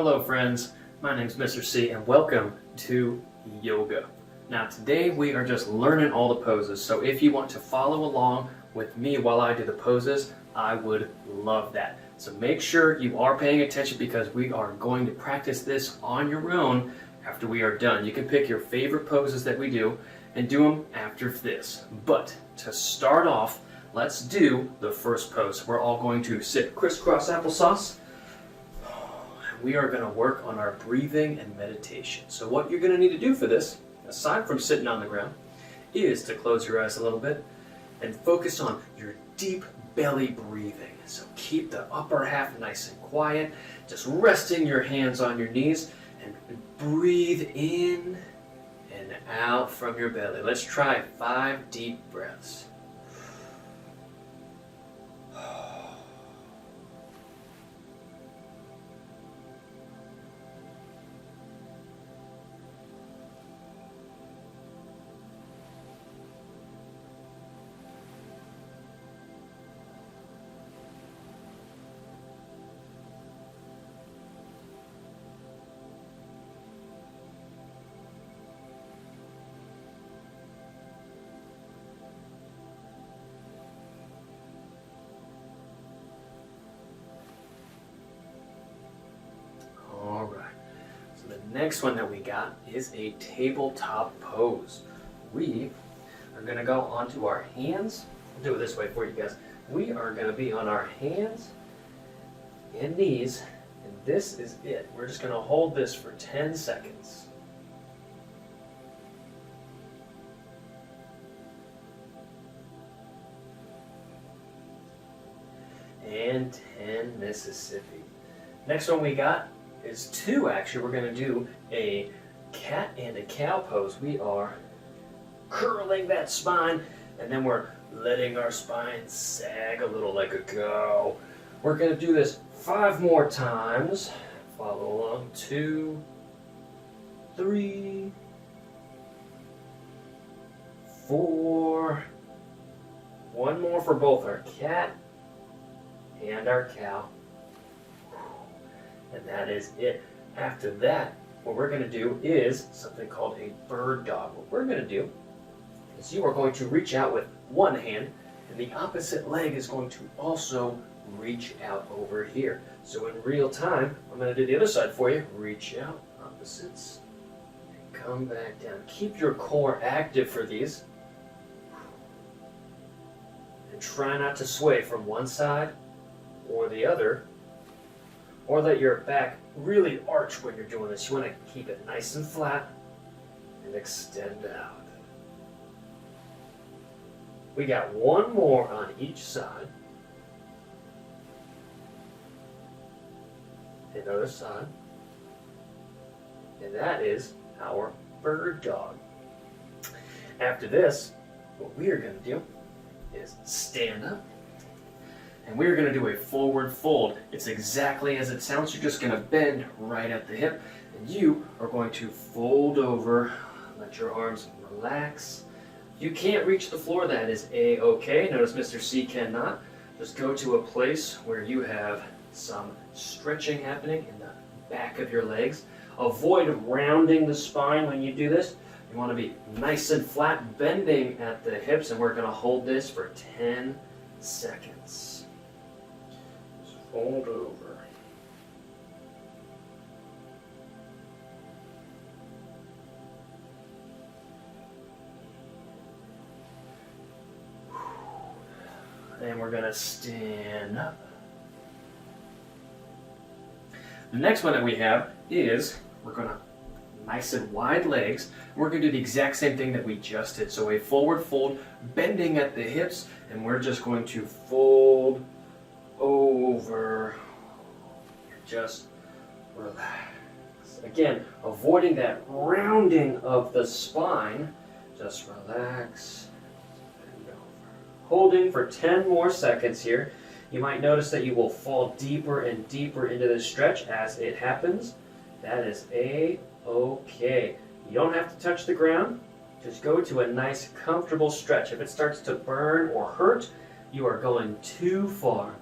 Hello friends, my name is Mr. C and welcome to yoga. Now today we are just learning all the poses, so if you want to follow along with me while I do the poses, I would love that. So make sure you are paying attention because we are going to practice this on your own after we are done. You can pick your favorite poses that we do and do them after this. But to start off, let's do the first pose. We're all going to sit crisscross applesauce. We are going to work on our breathing and meditation. So what you're going to need to do for this, aside from sitting on the ground, is to close your eyes a little bit and focus on your deep belly breathing. So keep the upper half nice and quiet, just resting your hands on your knees and breathe in and out from your belly. Let's try 5 deep breaths. The next one that we got is a tabletop pose. We are going to go onto our hands. I'll do it this way for you guys. We are going to be on our hands and knees, and this is it. We're just going to hold this for 10 seconds. And 10 Mississippi. Next one we got is 2 actually. We're going to do a cat and a cow pose. We are curling that spine and then we're letting our spine sag a little like a cow. We're going to do this 5 more times. Follow along. 2, 3, 4. One more for both our cat and our cow. And that is it. After that, what we're going to do is something called a bird dog. What we're going to do is you are going to reach out with one hand, and the opposite leg is going to also reach out over here. So in real time, I'm going to do the other side for you. Reach out, opposites, and come back down. Keep your core active for these. And try not to sway from one side or the other, or let your back really arch when you're doing this. You want to keep it nice and flat and extend out. We got one more on each side. The other side. And that is our bird dog. After this, what we are going to do is stand up. And we're going to do a forward fold. It's exactly as it sounds. You're just going to bend right at the hip. And you are going to fold over. Let your arms relax. You can't reach the floor. That is A-okay. Notice Mr. C cannot. Just go to a place where you have some stretching happening in the back of your legs. Avoid rounding the spine when you do this. You want to be nice and flat, bending at the hips. And we're going to hold this for 10 seconds. Fold over. And we're going to stand up. The next one that we have is we're going to nice and wide legs. We're going to do the exact same thing that we just did. So a forward fold, bending at the hips, and we're just going to fold over, just relax. Again, avoiding that rounding of the spine. Just relax. Bend over. Holding for 10 more seconds here. You might notice that you will fall deeper and deeper into this stretch as it happens. That is A-okay. You don't have to touch the ground. Just go to a nice, comfortable stretch. If it starts to burn or hurt, you are going too far.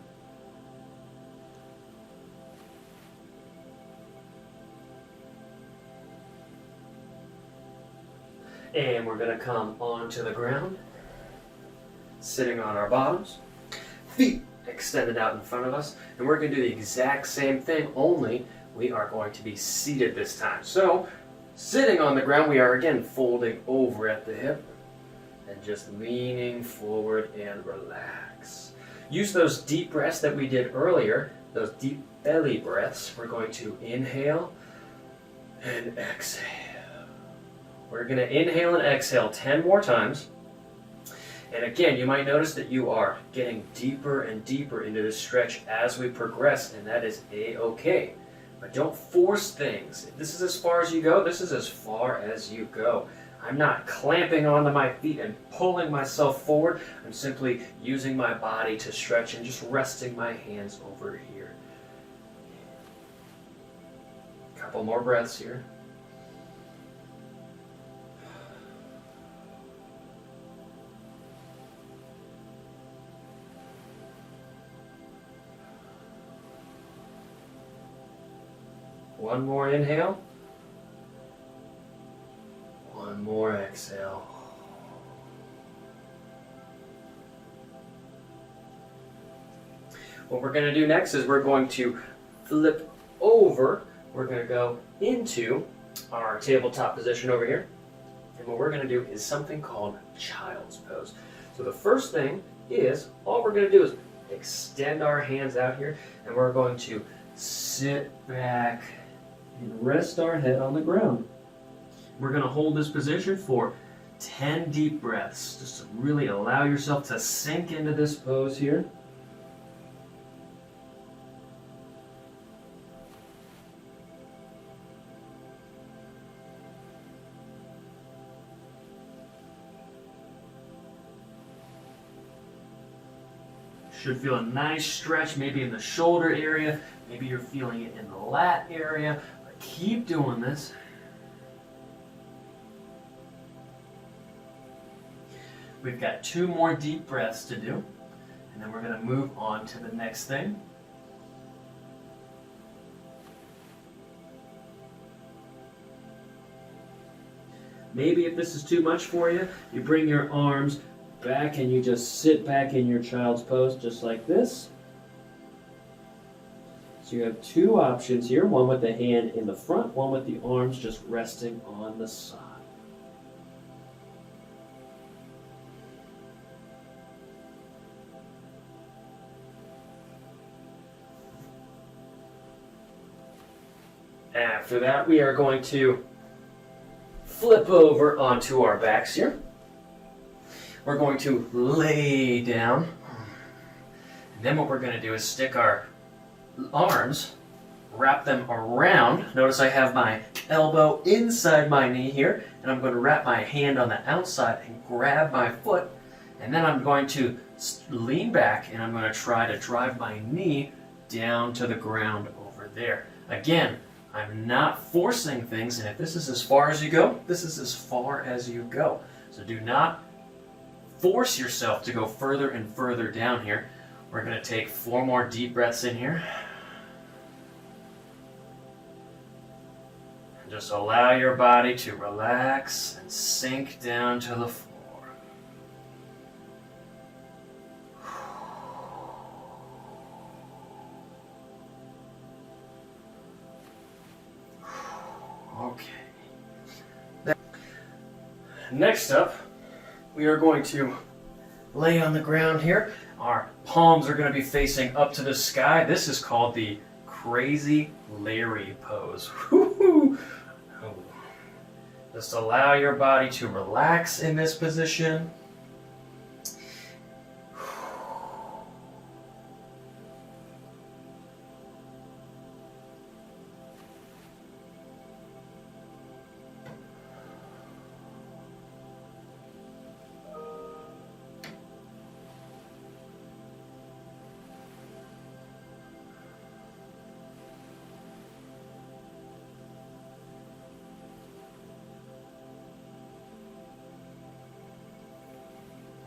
And we're going to come onto the ground, sitting on our bottoms, feet extended out in front of us, and we're going to do the exact same thing, only we are going to be seated this time. So, sitting on the ground, we are again folding over at the hip and just leaning forward and relax. Use those deep breaths that we did earlier, those deep belly breaths. We're going to inhale and exhale. We're going to inhale and exhale 10 more times. And again, you might notice that you are getting deeper and deeper into this stretch as we progress, and that is A-okay. But don't force things. If this is as far as you go, this is as far as you go. I'm not clamping onto my feet and pulling myself forward. I'm simply using my body to stretch and just resting my hands over here. Couple more breaths here. One more inhale. One more exhale. What we're going to do next is we're going to flip over. We're going to go into our tabletop position over here. And what we're going to do is something called child's pose. So the first thing is, all we're going to do is extend our hands out here, and we're going to sit back and rest our head on the ground. We're going to hold this position for 10 deep breaths, just to really allow yourself to sink into this pose here. Should feel a nice stretch, maybe in the shoulder area, maybe you're feeling it in the lat area, but keep doing this. We've got 2 more deep breaths to do, and then we're going to move on to the next thing. Maybe if this is too much for you, you bring your arms back and you just sit back in your child's pose just like this. So you have 2 options here, one with the hand in the front, one with the arms just resting on the side. After that, we are going to flip over onto our backs here. We're going to lay down. And then what we're going to do is stick our arms, wrap them around. Notice I have my elbow inside my knee here, and I'm going to wrap my hand on the outside and grab my foot. And then I'm going to lean back, and I'm going to try to drive my knee down to the ground over there. Again, I'm not forcing things, and if this is as far as you go, this is as far as you go. So do not force yourself to go further and further down here. We're going to take 4 more deep breaths in here. And just allow your body to relax and sink down to the floor. Okay. Next up, we are going to lay on the ground here. Our palms are going to be facing up to the sky. This is called the Crazy Larry pose. Woo-hoo. Oh. Just allow your body to relax in this position.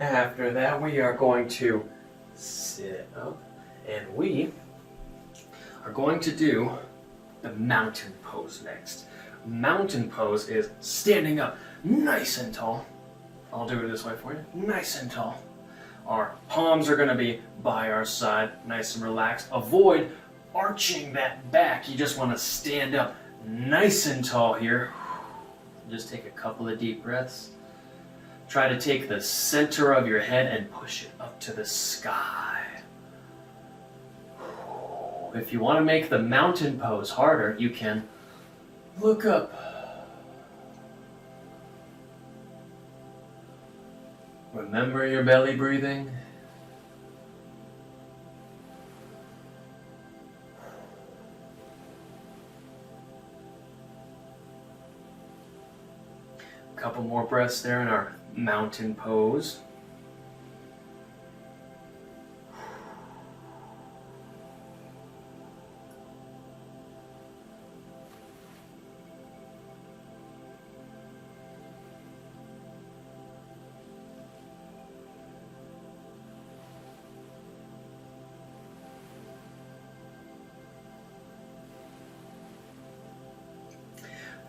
After that, we are going to sit up, and we are going to do the mountain pose next. Mountain pose is standing up, nice and tall. I'll do it this way for you. Nice and tall. Our palms are going to be by our side, nice and relaxed. Avoid arching that back. You just want to stand up nice and tall here. Just take a couple of deep breaths. Try to take the center of your head and push it up to the sky. If you want to make the mountain pose harder, you can look up. Remember your belly breathing. A couple more breaths there in our mountain pose.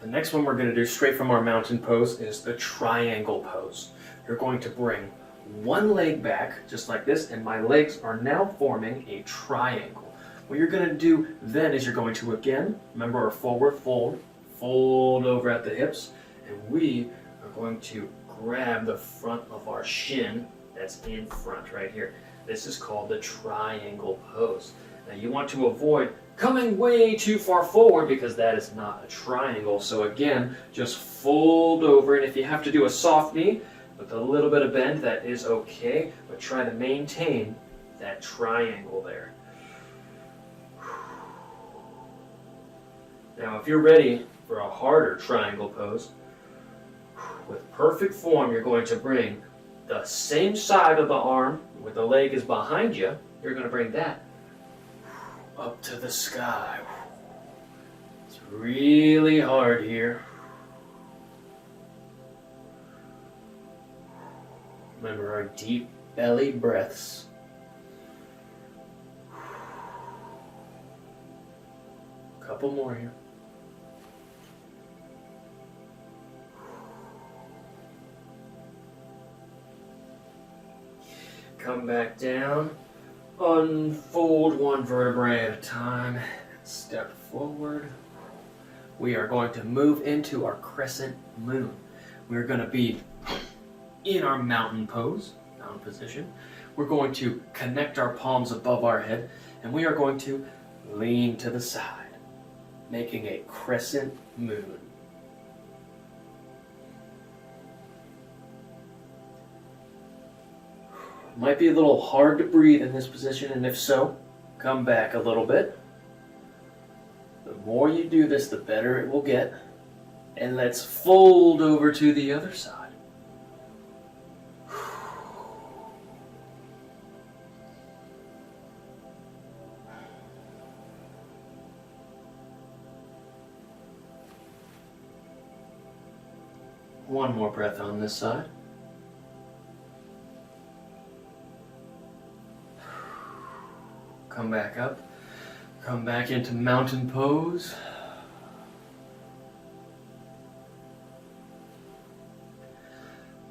The next one we're going to do straight from our mountain pose is the triangle pose. You're going to bring one leg back, just like this, and my legs are now forming a triangle. What you're going to do then is you're going to, again, remember our forward fold, fold over at the hips, and we are going to grab the front of our shin that's in front right here. This is called the triangle pose. Now you want to avoid coming way too far forward because that is not a triangle. So again, just fold over, and if you have to do a soft knee with a little bit of bend, that is okay, but try to maintain that triangle there. Now if you're ready for a harder triangle pose, with perfect form, you're going to bring the same side of the arm where the leg is behind you, you're going to bring that up to the sky. It's really hard here. Remember our deep belly breaths. Couple more here. Come back down. Unfold one vertebrae at a time. Step forward. We are going to move into our crescent moon. We're going to be in our mountain pose, mountain position. We're going to connect our palms above our head, and we are going to lean to the side, making a crescent moon. Might be a little hard to breathe in this position, and if so, come back a little bit. The more you do this, the better it will get. And let's fold over to the other side. One more breath on this side. Come back up. Come back into mountain pose.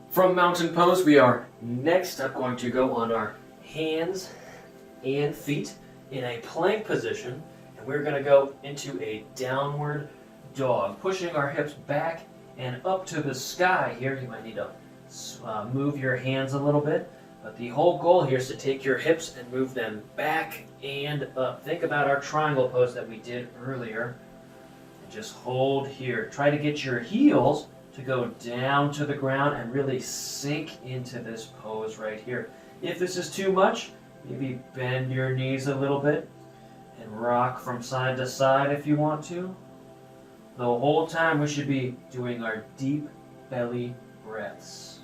From mountain pose, we are next up going to go on our hands and feet in a plank position, and we're going to go into a downward dog, pushing our hips back and up to the sky. Here you might need to move your hands a little bit, but the whole goal here is to take your hips and move them back and up. Think about our triangle pose that we did earlier. And just hold here. Try to get your heels to go down to the ground and really sink into this pose right here. If this is too much, maybe bend your knees a little bit and rock from side to side if you want to. The whole time we should be doing our deep belly breaths.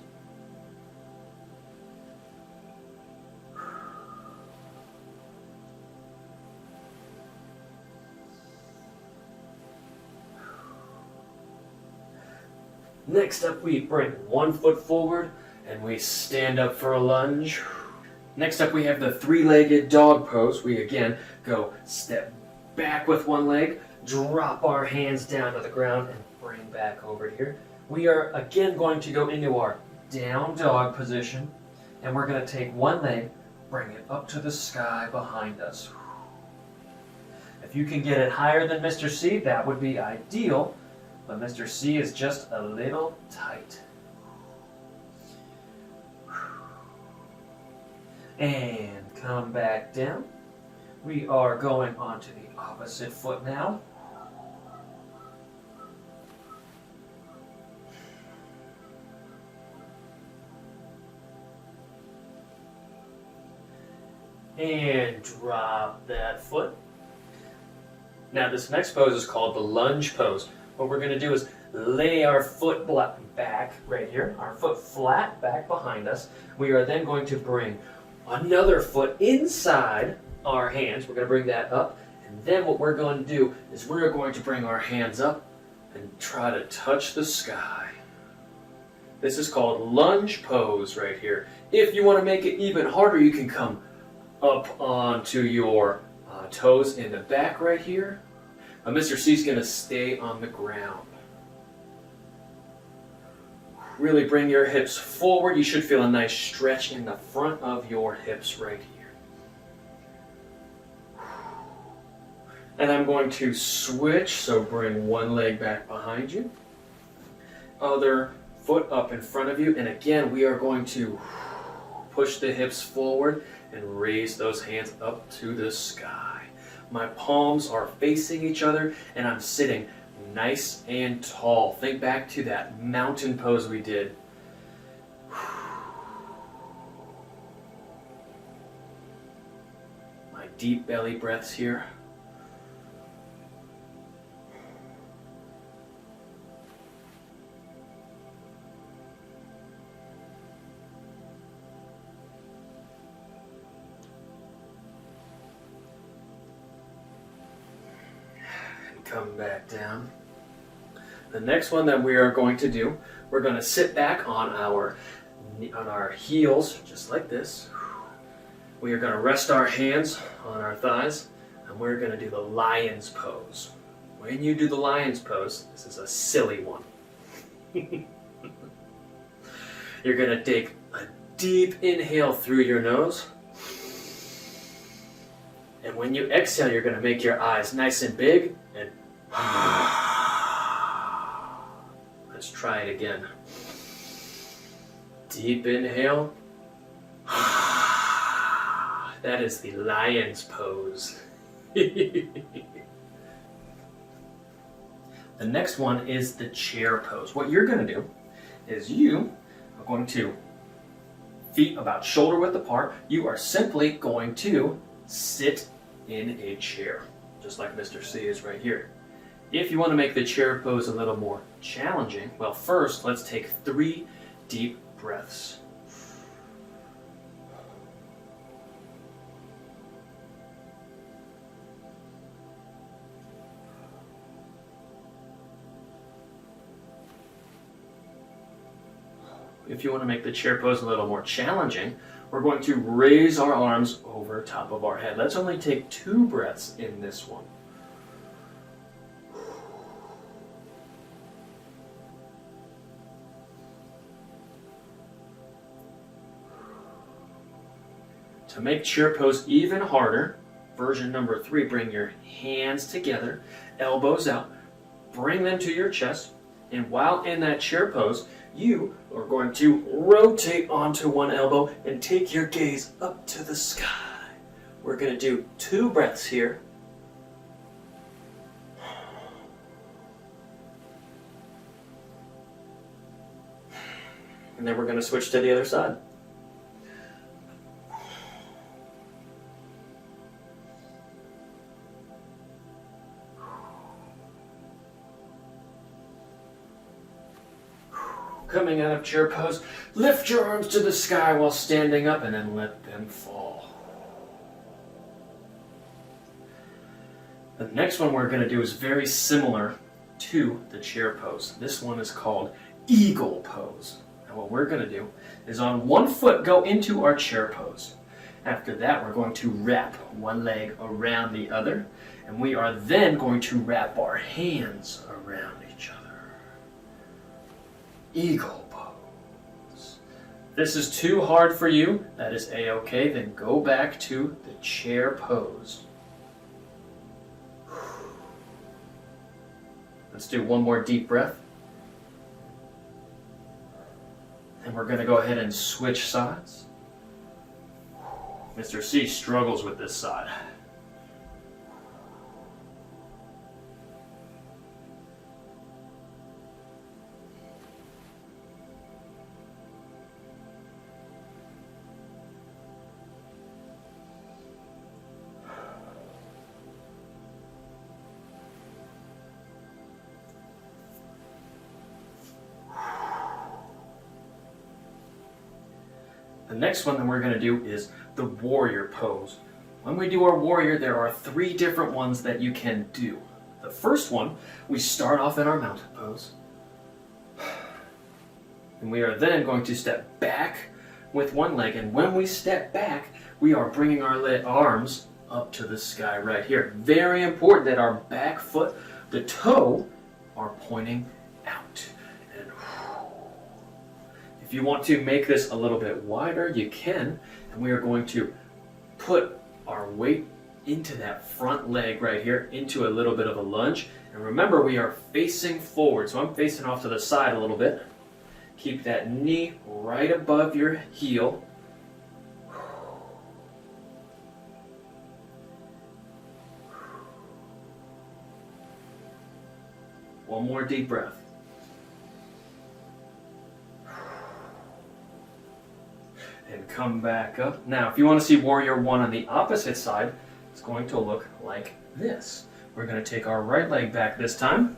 Next up, we bring one foot forward and we stand up for a lunge. Next up, we have the three-legged dog pose. We again go step back with one leg, drop our hands down to the ground, and bring back over here. We are again going to go into our down dog position, and we're going to take one leg, bring it up to the sky behind us. If you can get it higher than Mr. C, that would be ideal, but Mr. C is just a little tight. And come back down. We are going onto the opposite foot now. And drop that foot. Now this next pose is called the lunge pose. What we're going to do is lay our foot back right here, our foot flat back behind us. We are then going to bring another foot inside our hands. We're going to bring that up. And then what we're going to do is we're going to bring our hands up and try to touch the sky. This is called lunge pose right here. If you want to make it even harder, you can come up onto your toes in the back right here. Mr. C is going to stay on the ground. Really bring your hips forward. You should feel a nice stretch in the front of your hips right here. And I'm going to switch, so bring one leg back behind you. Other foot up in front of you. And again, we are going to push the hips forward and raise those hands up to the sky. My palms are facing each other and I'm sitting nice and tall. Think back to that mountain pose we did. My deep belly breaths here. Come back down. The next one that we are going to do, we're going to sit back on our heels, just like this. We are going to rest our hands on our thighs, and we're going to do the lion's pose. When you do the lion's pose, this is a silly one. You're going to take a deep inhale through your nose. And when you exhale, you're going to make your eyes nice and big and let's try it again. Deep inhale. That is the lion's pose. The next one is the chair pose. What you're going to do is you are going to, feet about shoulder width apart, you are simply going to sit in a chair, just like Mr. C is right here. If you want to make the chair pose a little more challenging, well, first let's take 3 deep breaths. If you want to make the chair pose a little more challenging, we're going to raise our arms over top of our head. Let's only take 2 breaths in this one. To make chair pose even harder, version number 3, bring your hands together, elbows out, bring them to your chest, and while in that chair pose, you are going to rotate onto one elbow and take your gaze up to the sky. We're going to do 2 breaths here. And then we're going to switch to the other side. Coming out of chair pose, lift your arms to the sky while standing up and then let them fall. The next one we're going to do is very similar to the chair pose. This one is called eagle pose. And what we're going to do is on one foot go into our chair pose. After that, we're going to wrap one leg around the other, and we are then going to wrap our hands around each other. eagle pose. If this is too hard for you, that is a-okay, then go back to the chair pose. Let's do one more deep breath. And we're going to go ahead and switch sides. Mr. C struggles with this side. The next one that we're going to do is the warrior pose. When we do our warrior, there are 3 different ones that you can do. The first one, we start off in our mountain pose. And we are then going to step back with one leg. And when we step back, we are bringing our arms up to the sky right here. Very important that our back foot, the toe, are pointing out. And if you want to make this a little bit wider, you can. And we are going to put our weight into that front leg right here, into a little bit of a lunge. And remember, we are facing forward. So I'm facing off to the side a little bit. Keep that knee right above your heel. One more deep breath. And come back up. Now, if you want to see Warrior 1 on the opposite side, it's going to look like this. We're going to take our right leg back this time.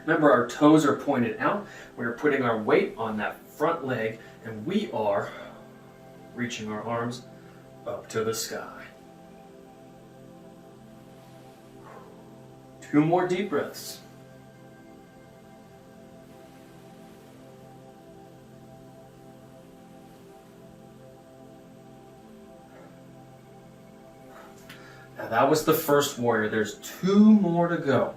Remember, our toes are pointed out. We're putting our weight on that front leg, and we are reaching our arms up to the sky. 2 more deep breaths. Now that was the first warrior. There's 2 more to go.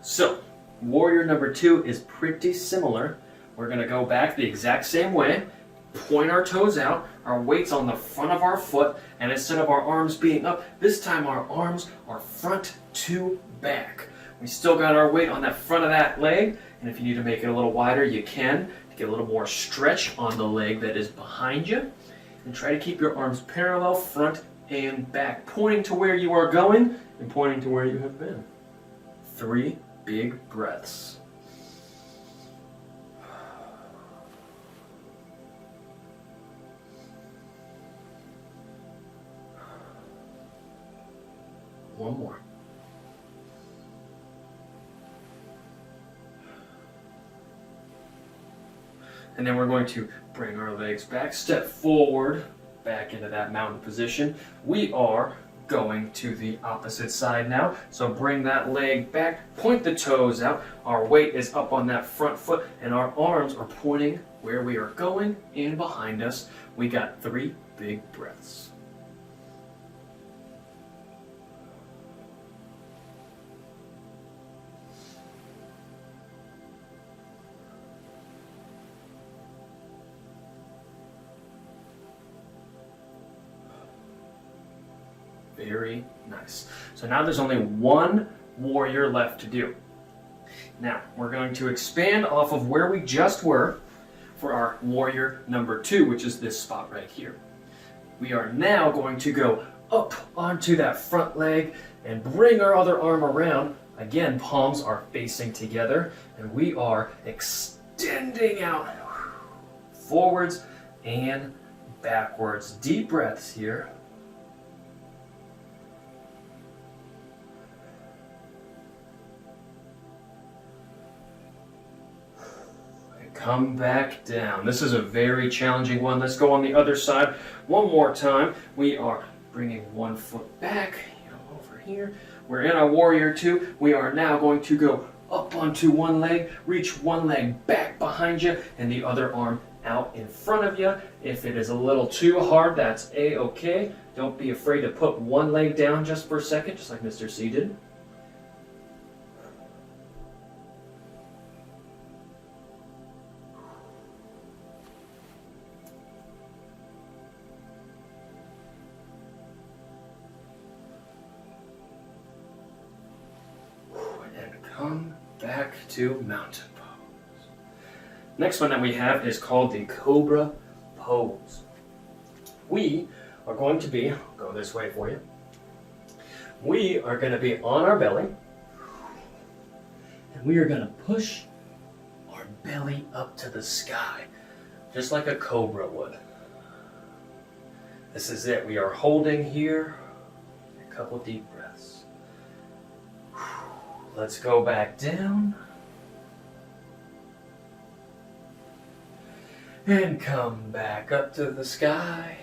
So, warrior number 2 is pretty similar. We're going to go back the exact same way, point our toes out, our weight's on the front of our foot, and instead of our arms being up, this time our arms are front to back. We still got our weight on that front of that leg, and if you need to make it a little wider, you can, to get a little more stretch on the leg that is behind you. And try to keep your arms parallel, front and back, pointing to where you are going and pointing to where you have been. 3 big breaths. One more. And then we're going to bring our legs back, step forward, back into that mountain position. We are going to the opposite side now. So bring that leg back, point the toes out. Our weight is up on that front foot, and our arms are pointing where we are going and behind us. We got 3 big breaths. Very nice. So now there's only 1 warrior left to do. Now, we're going to expand off of where we just were for our warrior number 2, which is this spot right here. We are now going to go up onto that front leg and bring our other arm around. Again, palms are facing together, and we are extending out forwards and backwards. Deep breaths here. Come back down. This is a very challenging one. Let's go on the other side one more time. We are bringing 1 foot back, over here. We're in our warrior 2. We are now going to go up onto one leg, reach one leg back behind you, and the other arm out in front of you. If it is a little too hard, that's a-okay. Don't be afraid to put one leg down just for a second, just like Mr. C did. back to mountain pose. Next one that we have is called the cobra pose. We are going to be, I'll go this way for you. We are going to be on our belly, and we are going to push our belly up to the sky, just like a cobra would. This is it. We are holding here. A couple deep breaths. Let's go back down. And come back up to the sky.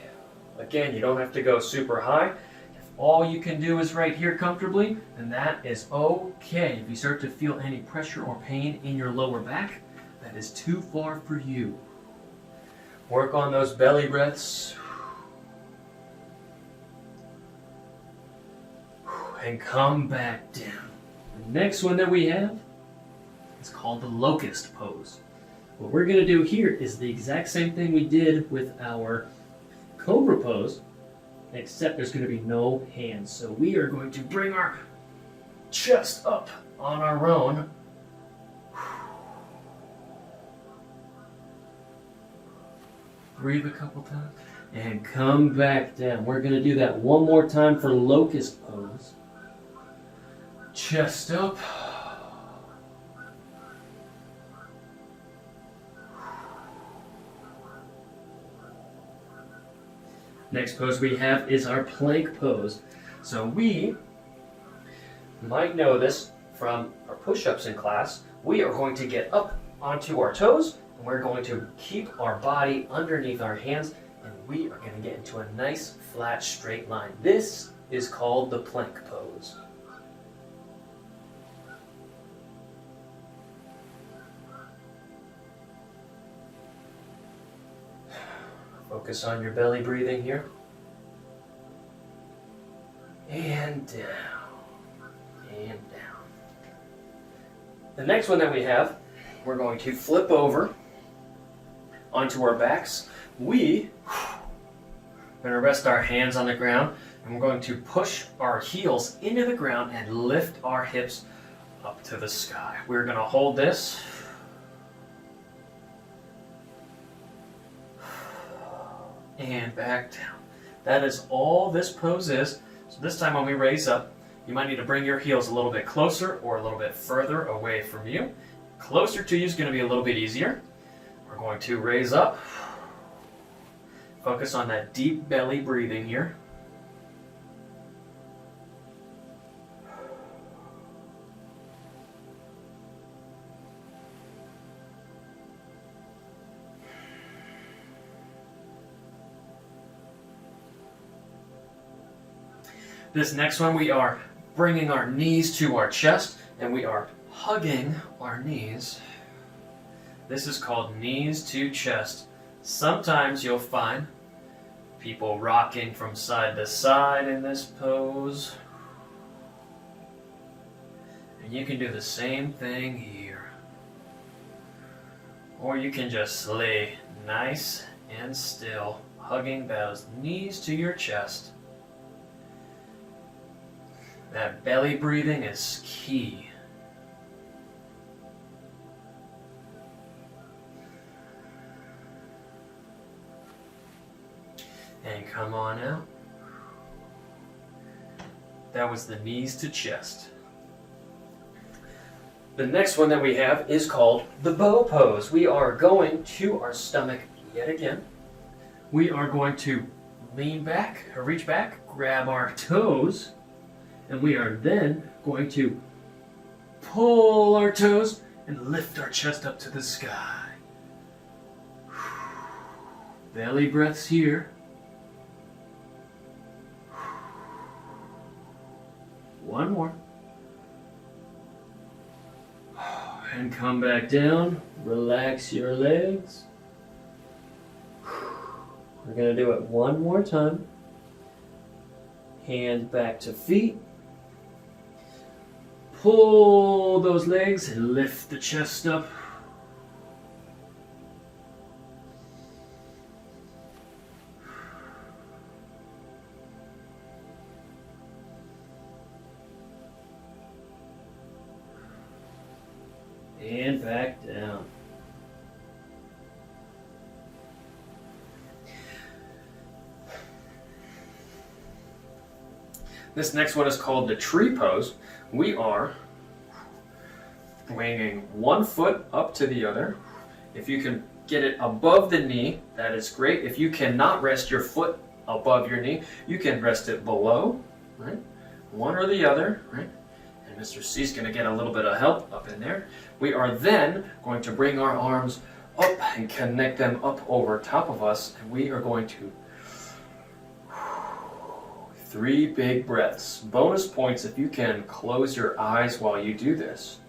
Again, you don't have to go super high. If all you can do is right here comfortably, then that is okay. If you start to feel any pressure or pain in your lower back, that is too far for you. Work on those belly breaths. And come back down. The next one that we have is called the locust pose. What we're going to do here is the exact same thing we did with our cobra pose, except there's going to be no hands. So we are going to bring our chest up on our own. Breathe a couple times and come back down. We're going to do that one more time for locust pose. Chest up. Next pose we have is our plank pose. So we might know this from our push-ups in class. We are going to get up onto our toes, and we're going to keep our body underneath our hands, and we are going to get into a nice flat straight line. This is called the plank pose. Focus on your belly breathing here. And down. And down. The next one that we have, we're going to flip over onto our backs. We are going to rest our hands on the ground, and we're going to push our heels into the ground and lift our hips up to the sky. We're going to hold this. And back down. That is all this pose is. So this time when we raise up, you might need to bring your heels a little bit closer or a little bit further away from you. Closer to you is going to be a little bit easier. We're going to raise up. Focus on that deep belly breathing here. This next one, we are bringing our knees to our chest, and we are hugging our knees. This is called knees to chest. Sometimes you'll find people rocking from side to side in this pose. And you can do the same thing here. Or you can just lay nice and still, hugging those knees to your chest. That belly breathing is key. And come on out. That was the knees to chest. The next one that we have is called the bow pose. We are going to our stomach yet again. We are going to lean back, or reach back, grab our toes, and we are then going to pull our toes and lift our chest up to the sky. Belly breaths here. One more. And come back down. Relax your legs. We're going to do it one more time. Hands back to feet. Pull those legs and lift the chest up. and back down. This next one is called the tree pose. We are bringing one foot up to the other. If you can get it above the knee, that is great. If you cannot rest your foot above your knee, you can rest it below, right? One or the other, right? And Mr. C's going to get a little bit of help up in there. We are then going to bring our arms up and connect them up over top of us, and we are going to 3 big breaths. Bonus points if you can close your eyes while you do this.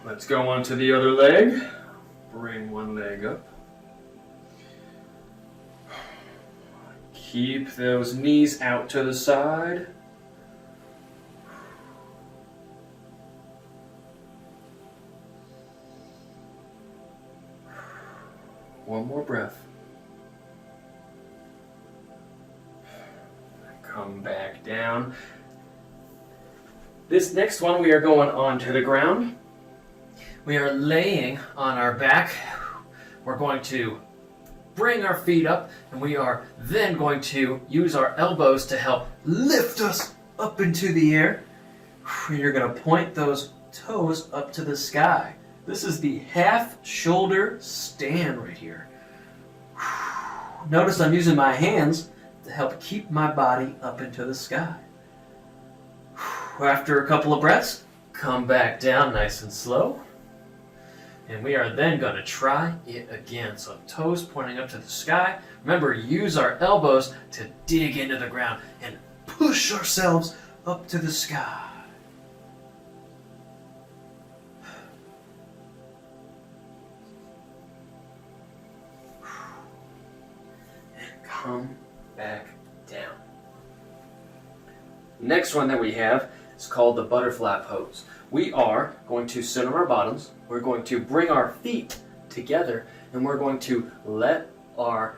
Let's go on to the other leg. Bring one leg up. Keep those knees out to the side. One more breath. Come back down. This next one we are going onto the ground. We are laying on our back. We're going to bring our feet up, and we are then going to use our elbows to help lift us up into the air. You're going to point those toes up to the sky. This is the half shoulder stand right here. Notice I'm using my hands to help keep my body up into the sky. After a couple of breaths, come back down nice and slow. And we are then going to try it again. So toes pointing up to the sky. Remember, use our elbows to dig into the ground and push ourselves up to the sky. And come back down. Next one that we have is called the butterfly pose. We are going to sit on our bottoms, we're going to bring our feet together, and we're going to let our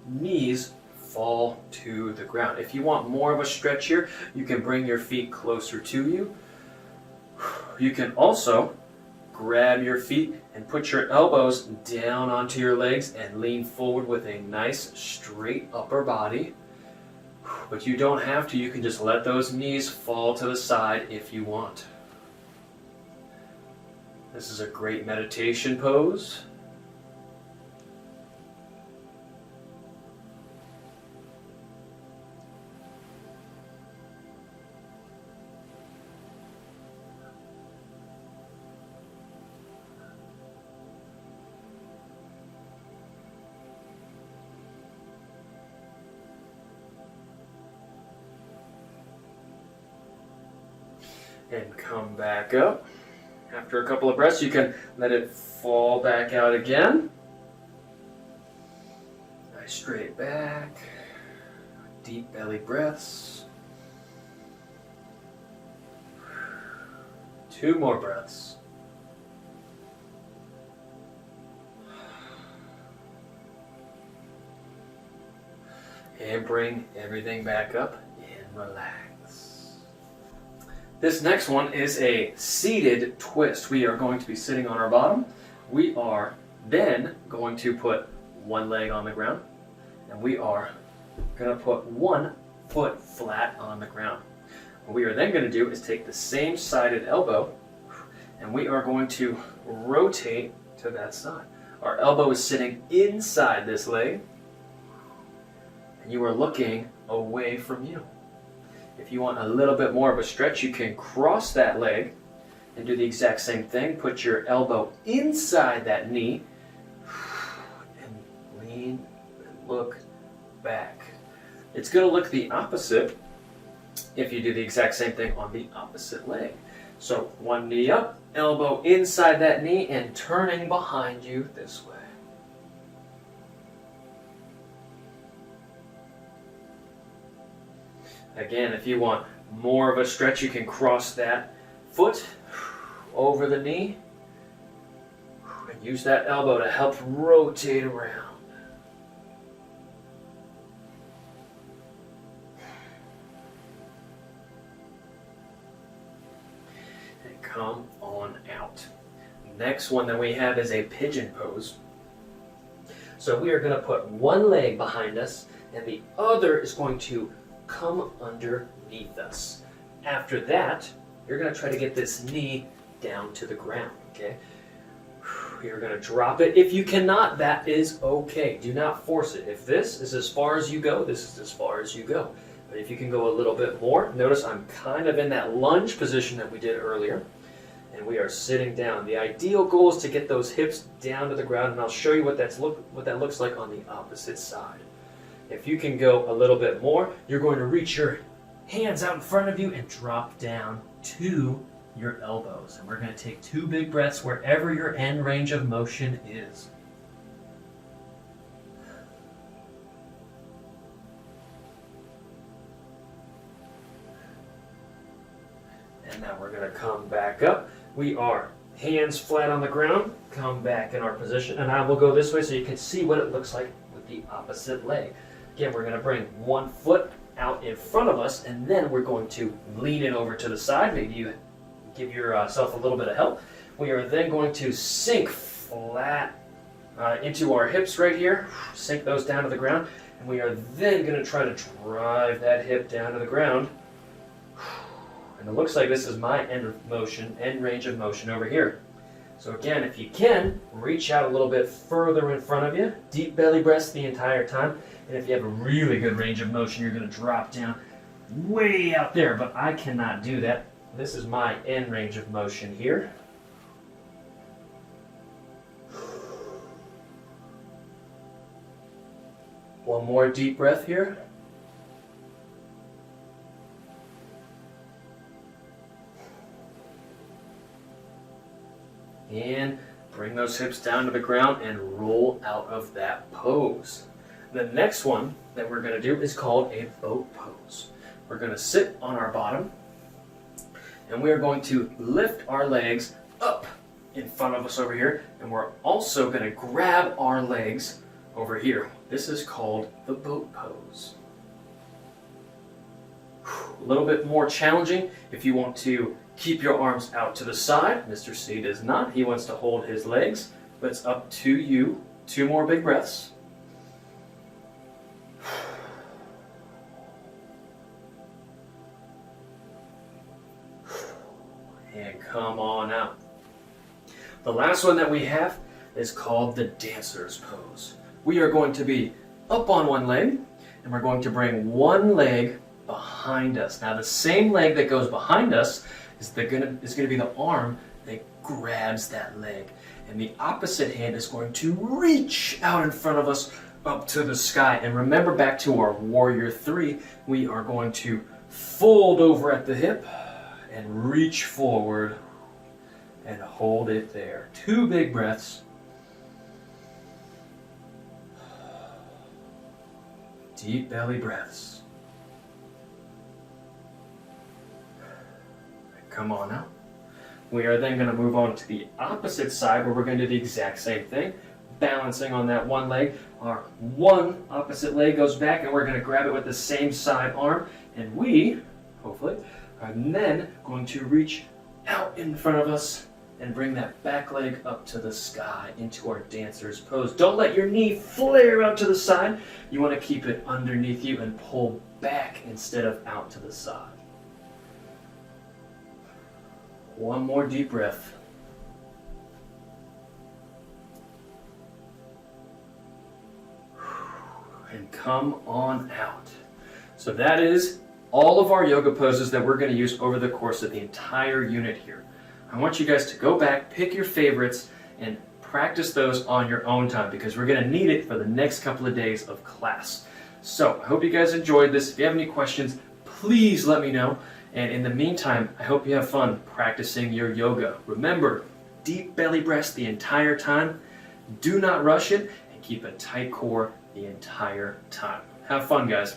knees fall to the ground. If you want more of a stretch here, you can bring your feet closer to you. You can also grab your feet and put your elbows down onto your legs and lean forward with a nice straight upper body. But you don't have to, you can just let those knees fall to the side if you want. This is a great meditation pose. And come back up. After a couple of breaths, you can let it fall back out again. Nice straight back. Deep belly breaths. 2 more breaths. And bring everything back up and relax. This next one is a seated twist. We are going to be sitting on our bottom. We are then going to put one leg on the ground, and we are going to put one foot flat on the ground. What we are then going to do is take the same sided elbow, and we are going to rotate to that side. Our elbow is sitting inside this leg, and you are looking away from you. If you want a little bit more of a stretch, you can cross that leg and do the exact same thing. Put your elbow inside that knee and lean and look back. It's going to look the opposite if you do the exact same thing on the opposite leg. So one knee up, elbow inside that knee, and turning behind you this way. Again, if you want more of a stretch, you can cross that foot over the knee and use that elbow to help rotate around. come on out. Next one that we have is a pigeon pose. So we are going to put one leg behind us and the other is going to come underneath us. After that, you're going to try to get this knee down to the ground, okay? You're going to drop it. If you cannot, that is okay. Do not force it. If this is as far as you go, this is as far as you go. But if you can go a little bit more, notice I'm kind of in that lunge position that we did earlier. And we are sitting down. The ideal goal is to get those hips down to the ground, and I'll show you what that looks like on the opposite side. If you can go a little bit more, you're going to reach your hands out in front of you and drop down to your elbows. And we're going to take 2 big breaths wherever your end range of motion is. And now we're going to come back up. We are hands flat on the ground, come back in our position, and I will go this way so you can see what it looks like with the opposite leg. Again, we're going to bring one foot out in front of us, and then we're going to lean it over to the side. Maybe you give yourself a little bit of help. We are then going to sink flat into our hips right here, sink those down to the ground, and we are then going to try to drive that hip down to the ground. And it looks like this is my end range of motion over here. So again, if you can, reach out a little bit further in front of you. Deep belly breaths the entire time. And if you have a really good range of motion, you're going to drop down way out there. But I cannot do that. This is my end range of motion here. One more deep breath here. And bring those hips down to the ground and roll out of that pose. The next one that we're going to do is called a boat pose. We're going to sit on our bottom and we are going to lift our legs up in front of us over here, and we're also going to grab our legs over here. This is called the boat pose. A little bit more challenging if you want to keep your arms out to the side. Mr. C does not. He wants to hold his legs, but it's up to you. 2 more big breaths. And come on out. The last one that we have is called the dancer's pose. We are going to be up on one leg, and we're going to bring one leg behind us. Now the same leg that goes behind us is going to be the arm that grabs that leg. And the opposite hand is going to reach out in front of us up to the sky. And remember, back to our Warrior 3, we are going to fold over at the hip and reach forward and hold it there. 2 big breaths. Deep belly breaths. Come on out. We are then going to move on to the opposite side where we're going to do the exact same thing. Balancing on that one leg. Our one opposite leg goes back and we're going to grab it with the same side arm. And we, hopefully, are then going to reach out in front of us and bring that back leg up to the sky into our dancer's pose. Don't let your knee flare out to the side. You want to keep it underneath you and pull back instead of out to the side. One more deep breath. And come on out. So that is all of our yoga poses that we're going to use over the course of the entire unit here. I want you guys to go back, pick your favorites, and practice those on your own time because we're going to need it for the next couple of days of class. So I hope you guys enjoyed this. If you have any questions, please let me know. And in the meantime, I hope you have fun practicing your yoga. Remember, deep belly breaths the entire time. Do not rush it, and keep a tight core the entire time. Have fun, guys.